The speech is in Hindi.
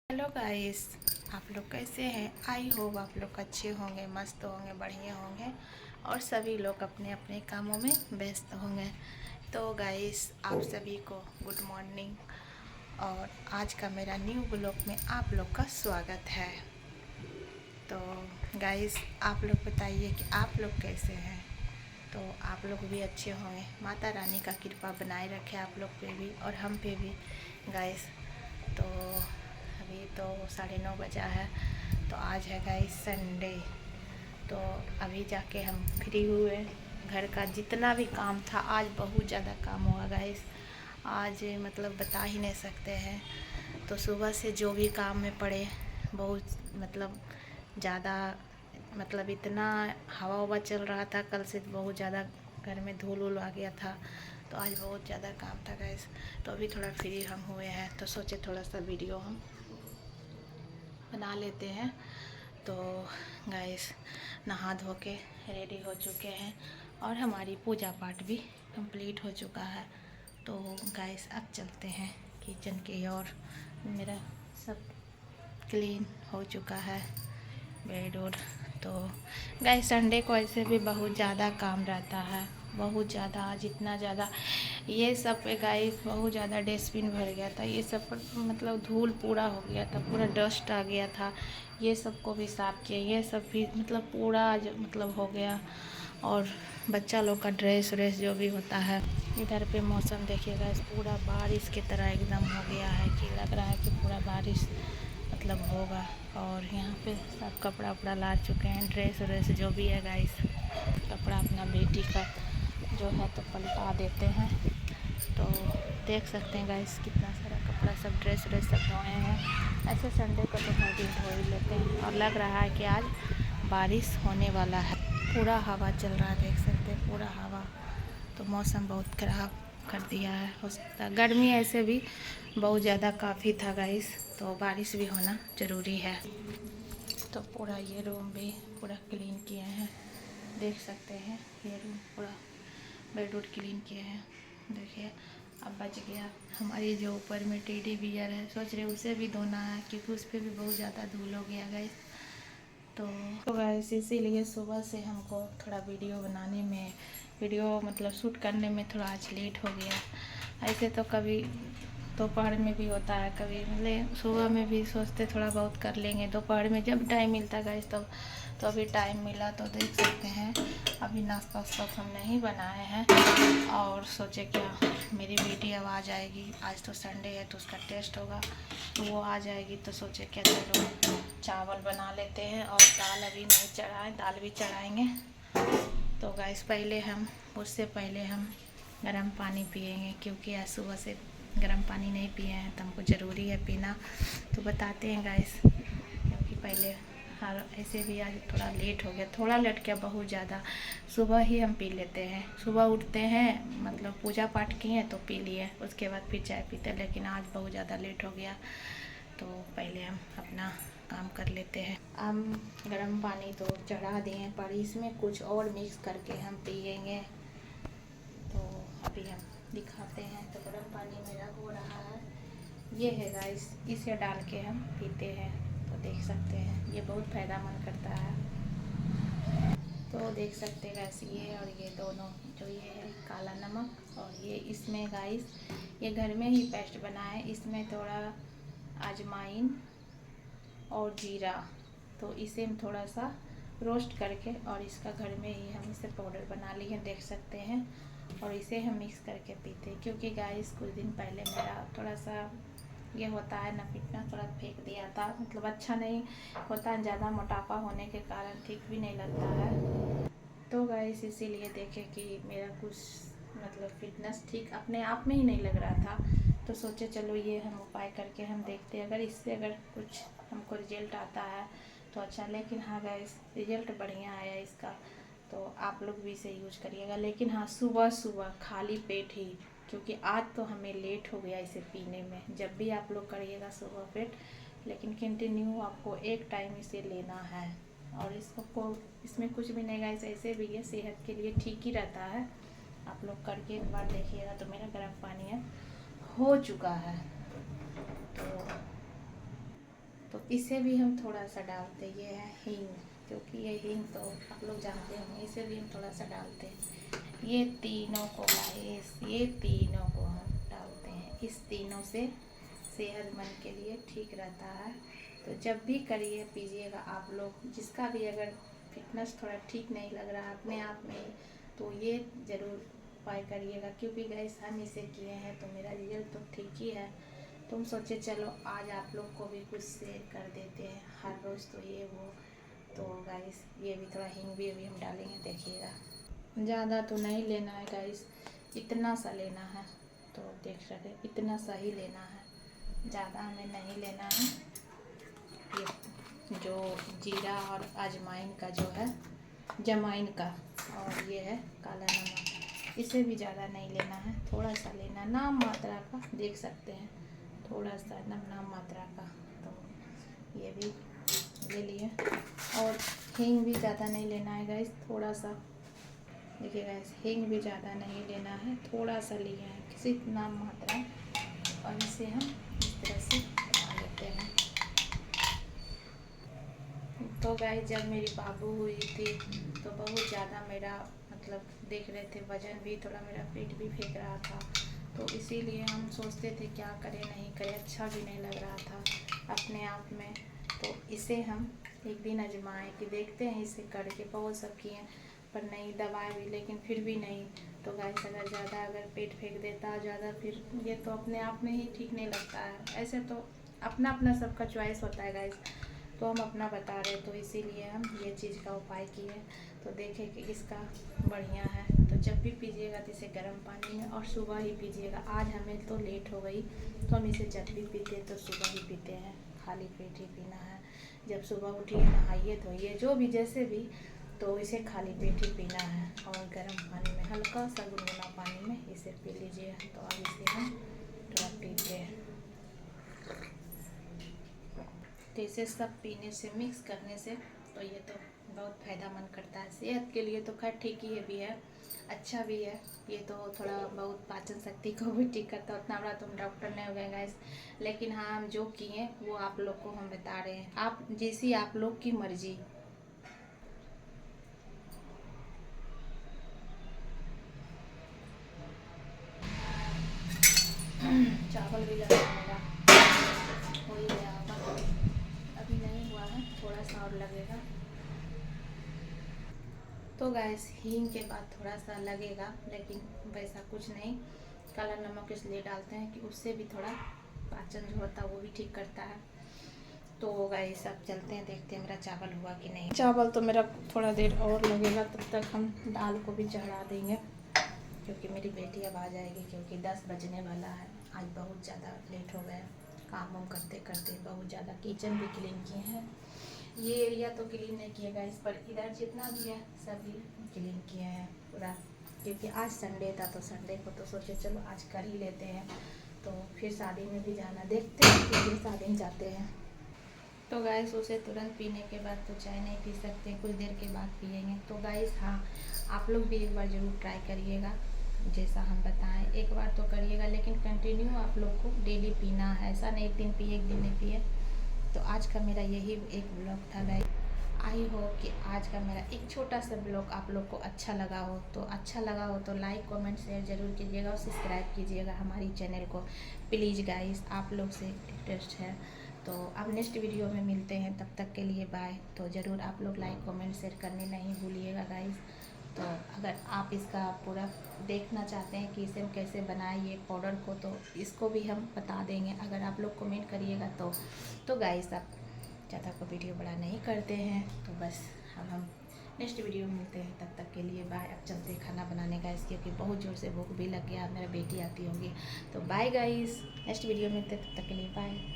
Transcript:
हेलो गाइस, आप लोग कैसे हैं। आई होप आप लोग अच्छे होंगे, मस्त होंगे, बढ़िया होंगे और सभी लोग अपने अपने कामों में व्यस्त होंगे। तो गाइस, आप सभी को गुड मॉर्निंग और आज का मेरा न्यू ब्लॉग में आप लोग का स्वागत है। तो गाइस, आप लोग बताइए कि आप लोग कैसे हैं। तो आप लोग भी अच्छे होंगे, माता रानी का कृपा बनाए रखे आप लोग पे भी और हम पे भी गाइस। तो अभी तो 9:30 बजा है। तो आज है गाइस संडे। तो अभी जाके हम फ्री हुए। घर का जितना भी काम था, आज बहुत ज़्यादा काम हुआ गाइस। आज मतलब बता ही नहीं सकते हैं। तो सुबह से जो भी काम में पड़े, बहुत मतलब ज़्यादा, मतलब इतना हवा ववा चल रहा था कल से, बहुत ज़्यादा घर में धूल वूल आ गया था। तो आज बहुत ज़्यादा काम था गाइस। तो अभी थोड़ा फ्री हम हुए हैं, तो सोचे थोड़ा सा वीडियो हम बना लेते हैं। तो गाइस, नहा धो के रेडी हो चुके हैं और हमारी पूजा पाठ भी कंप्लीट हो चुका है। तो गाइस, अब चलते हैं किचन की ओर। मेरा सब क्लीन हो चुका है, बेड वोड। तो गाइस, संडे को ऐसे भी बहुत ज़्यादा काम रहता है, बहुत ज़्यादा, जितना ज़्यादा ये सब पे गाइस बहुत ज़्यादा डस्टबिन भर गया था। ये सब पर मतलब धूल पूरा हो गया था, पूरा डस्ट आ गया था। ये सब को भी साफ़ किया, ये सब भी मतलब पूरा मतलब हो गया। और बच्चा लोग का ड्रेस व्रेस जो भी होता है। इधर पे मौसम देखिएगा, पूरा बारिश की तरह एकदम हो गया है कि लग रहा है कि पूरा बारिश मतलब होगा। और यहाँ पे सब कपड़ा उपड़ा ला चुके हैं, ड्रेस व्रेस जो भी है गाइस। कपड़ा अपना बेटी का जो है तो पलटा देते हैं। तो देख सकते हैं गाइस, कितना सारा कपड़ा, सब ड्रेस व्रेस सब धोए हैं। ऐसे संडे को तो हर दिन धो ही लेते हैं। और लग रहा है कि आज बारिश होने वाला है। पूरा हवा चल रहा है, देख सकते हैं पूरा हवा। तो मौसम बहुत ख़राब कर दिया है। हो सकता है गर्मी ऐसे भी बहुत ज़्यादा काफ़ी था गाइस, तो बारिश भी होना ज़रूरी है। तो पूरा ये रूम भी पूरा क्लीन किए हैं, देख सकते हैं। ये रूम पूरा बेड वुड क्लीन किए हैं। देखिए, अब बच गया हमारी जो ऊपर में टेडी बियर है, सोच रहे उसे भी धोना है क्योंकि उस पर भी बहुत ज़्यादा धूल हो गया गाइस। तो गाइस, इसीलिए सुबह से हमको थोड़ा वीडियो मतलब शूट करने में थोड़ा आज लेट हो गया। ऐसे तो कभी दोपहर में भी होता है, कभी मतलब सुबह में भी सोचते थोड़ा बहुत कर लेंगे, दोपहर में जब टाइम मिलता है गाइस तब। तो अभी टाइम मिला तो देख सकते हैं। अभी नाश्ता वास्ता हम नहीं बनाए हैं और सोचे क्या मेरी बेटी अब आ जाएगी, आज तो संडे है तो उसका टेस्ट होगा, तो वो आ जाएगी। तो सोचे क्या चलो चावल बना लेते हैं और दाल अभी नहीं चढ़ाएं, दाल भी चढ़ाएंगे। तो गाइस, उससे पहले हम गर्म पानी पिएंगे क्योंकि आज सुबह से गर्म पानी नहीं पिए हैं, तो हमको ज़रूरी है पीना। तो बताते हैं गाइस, क्योंकि पहले हर ऐसे भी आज थोड़ा लेट हो गया, थोड़ा लेट क्या बहुत ज़्यादा। सुबह ही हम पी लेते हैं, सुबह उठते हैं मतलब पूजा पाठ किए तो पी लिए, उसके बाद फिर चाय पीते। लेकिन आज बहुत ज़्यादा लेट हो गया, तो पहले हम अपना काम कर लेते हैं। हम गर्म पानी तो चढ़ा दिए, पर इसमें कुछ और मिक्स करके हम पिएंगे। तो अभी हम दिखाते हैं। तो गर्म पानी मेरा हो रहा है, ये है गाइस, इसे डाल के हम पीते हैं। तो देख सकते हैं ये बहुत फ़ायदेमंद करता है। तो देख सकते हैं गाइस, ये और ये दोनों, जो ये है काला नमक और ये इसमें गाइस ये घर में ही पेस्ट बना है। इसमें थोड़ा अजवाइन और जीरा, तो इसे हम थोड़ा सा रोस्ट करके और इसका घर में ही हम इसे पाउडर बना लिए हैं, देख सकते हैं। और इसे हम मिक्स करके पीते हैं क्योंकि गाइस कुछ दिन पहले मेरा थोड़ा सा ये होता है ना, पीटना थोड़ा फेंक दिया था, मतलब अच्छा नहीं होता, ज़्यादा मोटापा होने के कारण ठीक भी नहीं लगता है। तो गाइस, इसीलिए देखे कि मेरा कुछ मतलब फिटनेस ठीक अपने आप में ही नहीं लग रहा था, तो सोचे चलो ये हम उपाय करके हम देखते हैं, अगर इससे अगर कुछ हमको रिजल्ट आता है तो अच्छा। लेकिन हाँ गाइस, रिजल्ट बढ़िया आया इसका, तो आप लोग भी इसे यूज करिएगा। लेकिन हाँ, सुबह सुबह खाली पेट ही, क्योंकि आज तो हमें लेट हो गया इसे पीने में। जब भी आप लोग करिएगा सुबह पेट, लेकिन कंटिन्यू आपको एक टाइम इसे लेना है। और इसमें कुछ भी नहीं गाइस, ऐसे भी ये सेहत के लिए ठीक ही रहता है। आप लोग करके एक बार देखिएगा। तो मेरा गर्म पानी है हो चुका है। तो इसे भी हम थोड़ा सा डालते हैं, ये है हींग, क्योंकि ये हींग तो आप लोग जानते होंगे, इसे भी हम थोड़ा सा डालते हैं। ये तीनों को गाइस, ये तीनों को हम डालते हैं। इस तीनों से सेहतमंद के लिए ठीक रहता है। तो जब भी करिए पीजिएगा आप लोग, जिसका भी अगर फिटनेस थोड़ा ठीक नहीं लग रहा अपने आप में, तो ये ज़रूर उपाय करिएगा, क्योंकि गाइस हम इसे किए हैं तो मेरा रिजल्ट तो ठीक ही है। तुम सोचे चलो आज आप लोग को भी कुछ शेयर कर देते हैं, हर रोज़ तो ये वो। तो गाइस ये भी थोड़ा हींग भी अभी हम डालेंगे, देखिएगा। ज़्यादा तो नहीं लेना है गाइस, इतना सा लेना है। तो देख सकते इतना सा ही लेना है, ज़्यादा हमें नहीं लेना है। ये जो जीरा और अजवाइन का जो है, जमाइन का, और ये है काला नमक, इसे भी ज़्यादा नहीं लेना है, थोड़ा सा लेना, नाम मात्रा का, देख सकते हैं थोड़ा सा नाम मात्रा का। तो ये भी ले लिए। और हींग भी ज़्यादा नहीं लेना है गाइस, थोड़ा सा, देखिए गाइस हींग भी ज़्यादा नहीं लेना है, थोड़ा सा लिए हैं, किसी नाम मात्रा। और इसे हम इस तरह से बना लेते हैं। तो गाइस जब मेरी बाबू हुई थी तो बहुत ज़्यादा मेरा मतलब देख रहे थे, वज़न भी थोड़ा, मेरा पेट भी फेंक रहा था। तो इसीलिए हम सोचते थे क्या करें नहीं करें, अच्छा भी नहीं लग रहा था अपने आप में। तो इसे हम एक दिन आजमाए कि देखते हैं इसे करके, बहुत सब किए पर नहीं, दबाए भी लेकिन फिर भी नहीं। तो गाइस अगर ज़्यादा अगर पेट फेंक देता ज़्यादा, फिर ये तो अपने आप में ही ठीक नहीं लगता है। ऐसे तो अपना अपना सबका चॉइस होता है गाइस, तो हम अपना बता रहे, तो इसीलिए हम ये चीज़ का उपाय किए। तो देखें कि इसका बढ़िया है। तो जब भी पीजिएगा तो इसे गर्म पानी में और सुबह ही पीजिएगा। आज हमें तो लेट हो गई, तो हम इसे जब भी पीते तो सुबह ही पीते हैं, खाली पेट ही पीना है। जब सुबह उठिए, नहाइए धोइए, जो भी जैसे भी, तो इसे खाली पेट ही पीना है। और गर्म पानी में, हल्का सा गुनगुना पानी में इसे पी लीजिए। तो अब इसे हम थोड़ा पीते हैं। तो इसे सब पीने से, मिक्स करने से, तो ये तो बहुत फ़ायदेमंद करता है सेहत के लिए। तो खैर ठीक ही भी है, अच्छा भी है। ये तो थोड़ा बहुत पाचन शक्ति को भी ठीक करता है। उतना बड़ा तुम डॉक्टर नहीं हो गए गाइस, लेकिन हाँ हम जो किए वो आप लोग को हम बता रहे हैं, आप जैसी आप लोग की मर्जी। चावल भी लगा मेरा हो ही गया होगा, अभी नहीं हुआ है, थोड़ा सा और लगेगा। तो गैस हींग के बाद थोड़ा सा लगेगा, लेकिन वैसा कुछ नहीं। काला नमक इसलिए डालते हैं कि उससे भी थोड़ा पाचन जो होता है वो भी ठीक करता है। तो गैस अब चलते हैं, देखते हैं मेरा चावल हुआ कि नहीं। चावल तो मेरा थोड़ा देर और लगेगा, तब तक हम दाल को भी चढ़ा देंगे, क्योंकि मेरी बेटी अब आ जाएगी, क्योंकि 10 बजने वाला है। आज बहुत ज़्यादा लेट हो गया, काम वाम करते करते बहुत ज़्यादा। किचन भी क्लीन किए हैं, ये एरिया तो क्लीन नहीं किएगा इस पर, इधर जितना भी है सभी क्लीन किए हैं पूरा, क्योंकि आज संडे था। तो संडे को तो सोचे चलो आज कर ही लेते हैं। तो फिर शादी में भी जाना, देखते हैं कि फिर शादी में जाते हैं। तो गाइस उसे तुरंत पीने के बाद तो चाय नहीं पी सकते, कुछ देर के बाद पिएंगे। तो गाइस हाँ, आप लोग भी एक बार ज़रूर ट्राई करिएगा, जैसा हम बताएं एक बार तो करिएगा, लेकिन कंटिन्यू आप लोग को डेली पीना है। ऐसा नहीं एक दिन पिए एक दिन नहीं पिए। तो आज का मेरा यही एक ब्लॉग था गाइस। आई हो कि आज का मेरा एक छोटा सा ब्लॉग आप लोग को अच्छा लगा हो। तो अच्छा लगा हो तो लाइक कमेंट शेयर ज़रूर कीजिएगा और सब्सक्राइब कीजिएगा हमारी चैनल को, प्लीज़ गाइस, आप लोग से रिक्वेस्ट है। तो अब नेक्स्ट वीडियो में मिलते हैं, तब तक के लिए बाय। तो ज़रूर आप लोग लाइक कमेंट शेयर करने नहीं भूलिएगा गाइस। तो अगर आप इसका पूरा देखना चाहते हैं कि इसे हम कैसे बनाए ये पाउडर को, तो इसको भी हम बता देंगे, अगर आप लोग कमेंट करिएगा तो गाइस आप ज़्यादा को वीडियो बड़ा नहीं करते हैं। तो बस अब हम नेक्स्ट वीडियो में मिलते हैं, तब तक के लिए बाय। अब चलते खाना बनाने गाइस, क्योंकि बहुत ज़ोर से भूख भी लग गया, मेरा बेटी आती होगी। तो बाय गाइस, नेक्स्ट वीडियो में मिलते हैं, तब तक के लिए बाय।